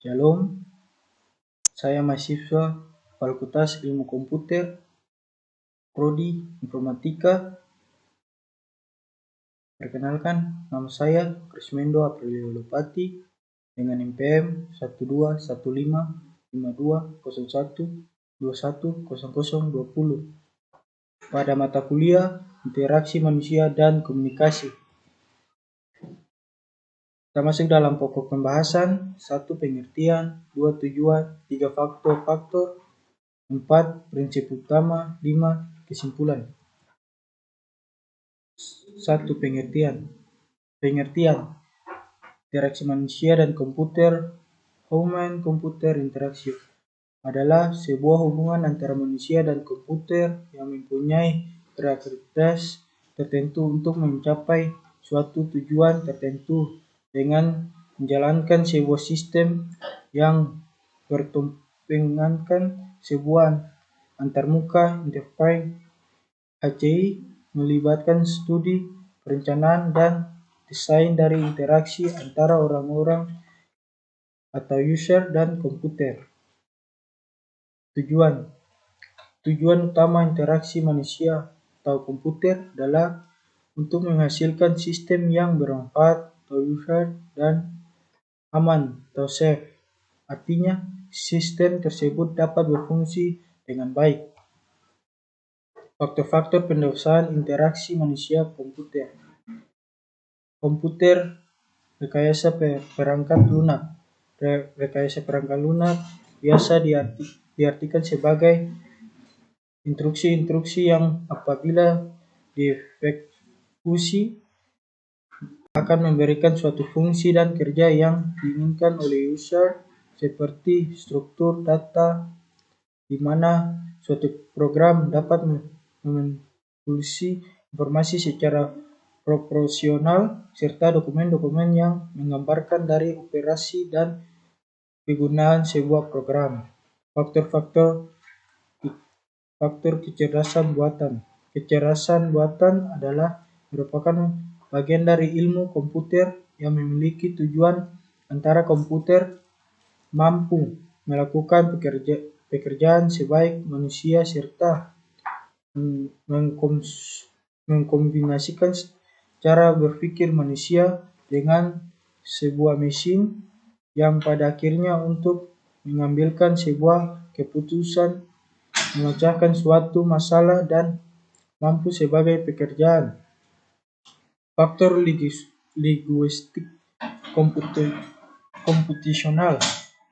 Shalom, saya mahasiswa Fakultas Ilmu Komputer, Prodi Informatika. Perkenalkan, nama saya Krismendo Aprilio Lopati dengan NPM 12155201210020 pada mata kuliah Interaksi Manusia dan Komunikasi. Kita masuk dalam pokok pembahasan: 1. Pengertian, 2. Tujuan, 3. Faktor-faktor, 4. Prinsip utama, 5. Kesimpulan. 1. Pengertian. Interaksi manusia dan komputer, human-computer interaction, adalah sebuah hubungan antara manusia dan komputer yang mempunyai karakteristik tertentu untuk mencapai suatu tujuan tertentu dengan menjalankan sebuah sistem yang bertumpangan sebuah antarmuka interface HCI melibatkan studi, perencanaan, dan desain dari interaksi antara orang-orang atau user dan komputer. Tujuan utama interaksi manusia atau komputer adalah untuk menghasilkan sistem yang bermanfaat atau user dan aman atau safe. Artinya, sistem tersebut dapat berfungsi dengan baik. Faktor-faktor pendewasaan interaksi manusia-komputer. Komputer rekayasa perangkat lunak. Rekayasa perangkat lunak biasa diartikan sebagai instruksi-instruksi yang apabila dieksekusi akan memberikan suatu fungsi dan kerja yang diinginkan oleh user, seperti struktur data di mana suatu program dapat memanipulasi informasi secara proporsional serta dokumen-dokumen yang menggambarkan dari operasi dan kegunaan sebuah program. Faktor kecerdasan buatan. Kecerdasan buatan adalah merupakan bagian dari ilmu komputer yang memiliki tujuan antara komputer mampu melakukan pekerjaan sebaik manusia serta mengkombinasikan cara berpikir manusia dengan sebuah mesin yang pada akhirnya untuk mengambilkan sebuah keputusan, memecahkan suatu masalah, dan mampu sebagai pekerjaan. Faktor linguistik komputasional.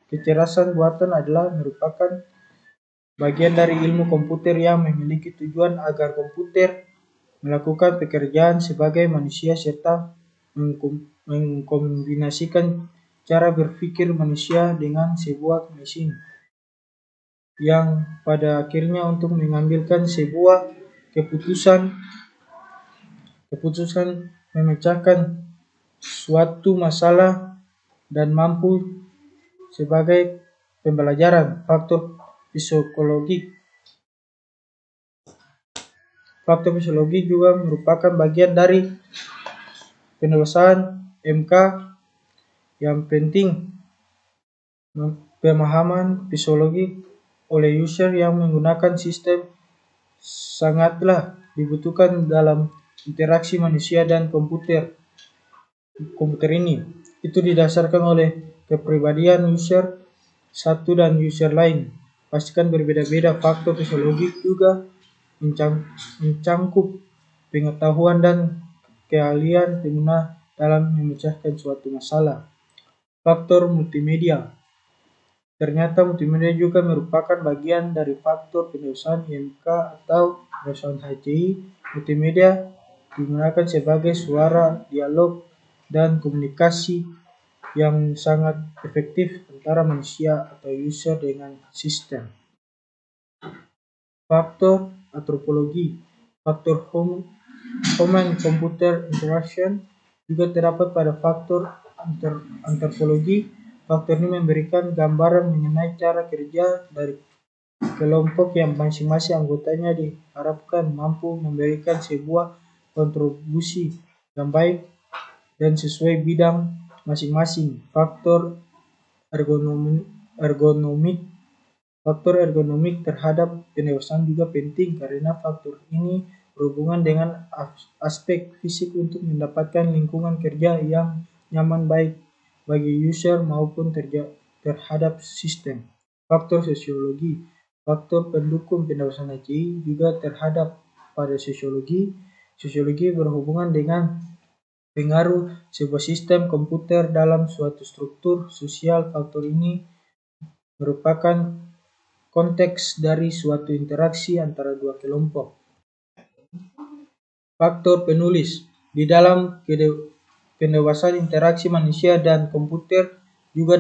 Kecerdasan buatan adalah merupakan bagian dari ilmu komputer yang memiliki tujuan agar komputer melakukan pekerjaan sebagai manusia serta mengkombinasikan cara berpikir manusia dengan sebuah mesin yang pada akhirnya untuk mengambilkan sebuah keputusan, memecahkan suatu masalah, dan mampu sebagai pembelajaran. Faktor psikologi juga merupakan bagian dari penyelesaian MK yang penting. Pemahaman psikologi oleh user yang menggunakan sistem sangatlah dibutuhkan dalam interaksi manusia dan komputer ini. Itu didasarkan oleh kepribadian user satu dan user lain. Pastikan berbeda-beda. Faktor psikologi juga mencangkup pengetahuan dan keahlian pengguna dalam memecahkan suatu masalah. Faktor multimedia. Ternyata multimedia juga merupakan bagian dari faktor pendewasaan IMK atau pendewasaan HCI. Multimedia digunakan sebagai suara, dialog, dan komunikasi yang sangat efektif antara manusia atau user dengan sistem. Faktor antropologi. Faktor human-computer interaction juga terdapat pada faktor antropologi. Faktor ini memberikan gambaran mengenai cara kerja dari kelompok yang masing-masing anggotanya diharapkan mampu memberikan sebuah kontribusi yang baik dan sesuai bidang masing-masing. Faktor ergonomik. Faktor ergonomik terhadap pendewasaan juga penting karena faktor ini berhubungan dengan aspek fisik untuk mendapatkan lingkungan kerja yang nyaman baik bagi user maupun terhadap sistem. Faktor sosiologi. Faktor pendukung pendewasaan HCI juga terhadap pada sosiologi. Sosiologi berhubungan dengan pengaruh sebuah sistem komputer dalam suatu struktur sosial. Faktor ini merupakan konteks dari suatu interaksi antara dua kelompok. Faktor penulis. Di dalam pendewasaan interaksi manusia dan komputer juga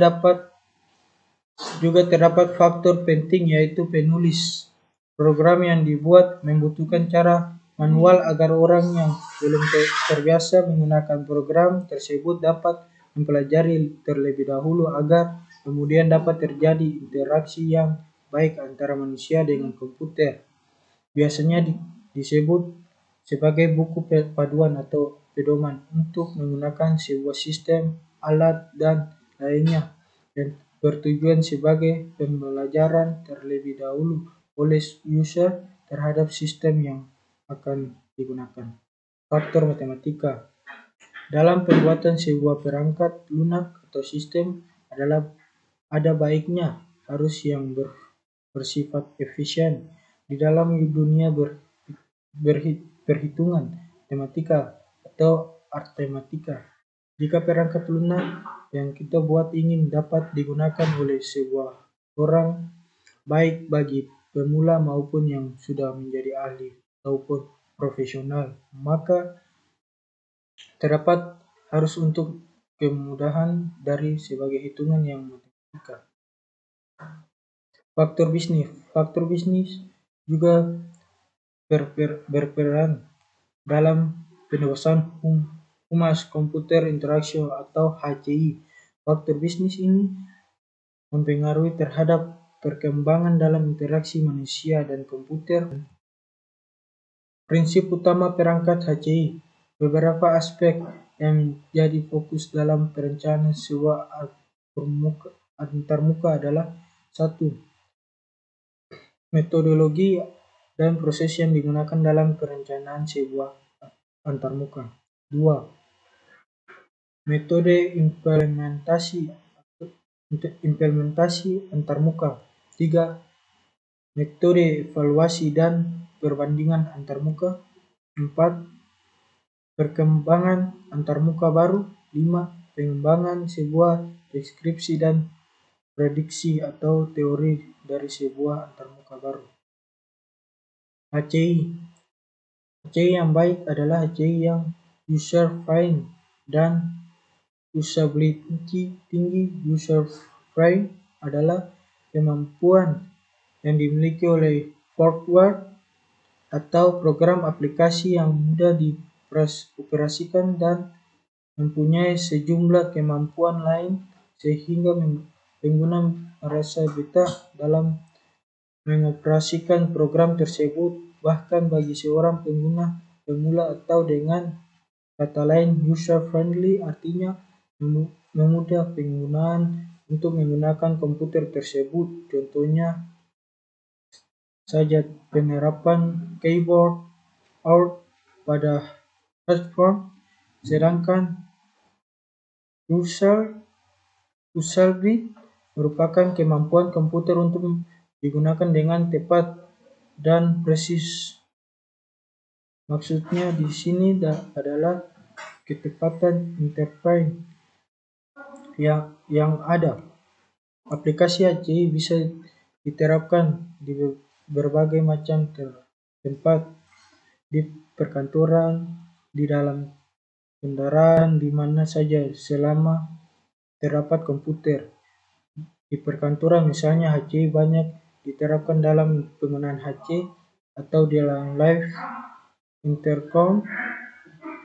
terdapat faktor penting yaitu penulis. Program yang dibuat membutuhkan cara manual agar orang yang belum terbiasa menggunakan program tersebut dapat mempelajari terlebih dahulu agar kemudian dapat terjadi interaksi yang baik antara manusia dengan komputer. Biasanya disebut sebagai buku paduan atau pedoman untuk menggunakan sebuah sistem, alat, dan lainnya, dan bertujuan sebagai pembelajaran terlebih dahulu oleh user terhadap sistem yang akan digunakan. Faktor matematika. Dalam pembuatan sebuah perangkat lunak atau sistem ada baiknya harus yang bersifat efisien di dalam dunia perhitungan matematika atau artematika. Jika perangkat lunak yang kita buat ingin dapat digunakan oleh sebuah orang, baik bagi pemula maupun yang sudah menjadi ahli ataupun profesional, maka terdapat harus untuk kemudahan dari sebagai hitungan yang matematika. Faktor bisnis. Faktor bisnis juga berperan dalam pendewasaan humas computer interaction atau HCI. Faktor bisnis ini mempengaruhi terhadap perkembangan dalam interaksi manusia dan komputer. Prinsip utama perangkat HCI. Beberapa aspek yang jadi fokus dalam perencanaan sebuah antarmuka adalah 1. Metodologi dan proses yang digunakan dalam perencanaan sebuah antarmuka. 2. Metode implementasi antarmuka. 3. Metode evaluasi dan perbandingan antarmuka. 4. Perkembangan antarmuka baru. 5. Pengembangan sebuah deskripsi dan prediksi atau teori dari sebuah antarmuka baru. HCI. HCI yang baik adalah HCI yang user-friendly dan usability tinggi. User-friendly adalah kemampuan yang dimiliki oleh hardware atau program aplikasi yang mudah dioperasikan dan mempunyai sejumlah kemampuan lain sehingga pengguna merasa betah dalam mengoperasikan program tersebut. Bahkan bagi seorang pengguna pemula atau dengan kata lain user-friendly artinya memudah penggunaan untuk menggunakan komputer tersebut. Contohnya saja penerapan keyboard out pada smartphone, sedangkan usability merupakan kemampuan komputer untuk digunakan dengan tepat dan presis. Maksudnya di sini adalah ketepatan interface yang ada. Aplikasi HCI bisa diterapkan di berbagai macam tempat, di perkantoran, di dalam kendaraan, di mana saja selama terdapat komputer. Di perkantoran misalnya HCI banyak diterapkan dalam penggunaan HC atau dalam live intercom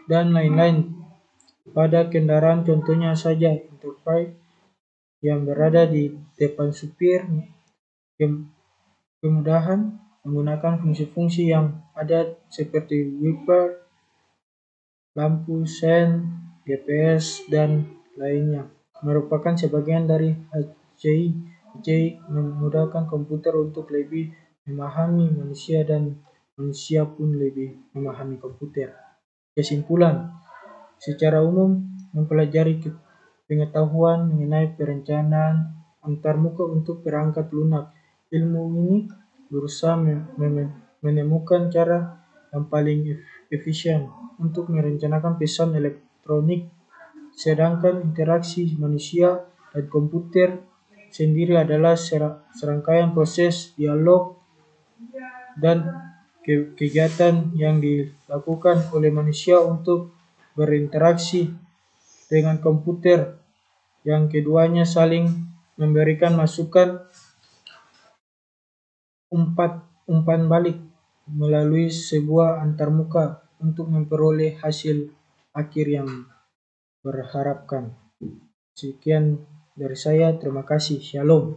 dan lain-lain. Pada kendaraan contohnya saja interface yang berada di depan supir, kemudahan menggunakan fungsi-fungsi yang ada seperti wiper, lampu sen, GPS, dan lainnya. merupakan sebagian dari HCI. HCI memudahkan komputer untuk lebih memahami manusia dan manusia pun lebih memahami komputer. Kesimpulan, secara umum mempelajari pengetahuan mengenai perencanaan antarmuka untuk perangkat lunak. Ilmu ini berusaha menemukan cara yang paling efisien untuk merencanakan pesan elektronik, sedangkan interaksi manusia dan komputer sendiri adalah serangkaian proses dialog dan kegiatan yang dilakukan oleh manusia untuk berinteraksi dengan komputer, yang keduanya saling memberikan masukan umpan balik melalui sebuah antarmuka untuk memperoleh hasil akhir yang berharapkan. Sekian dari saya, terima kasih. Shalom.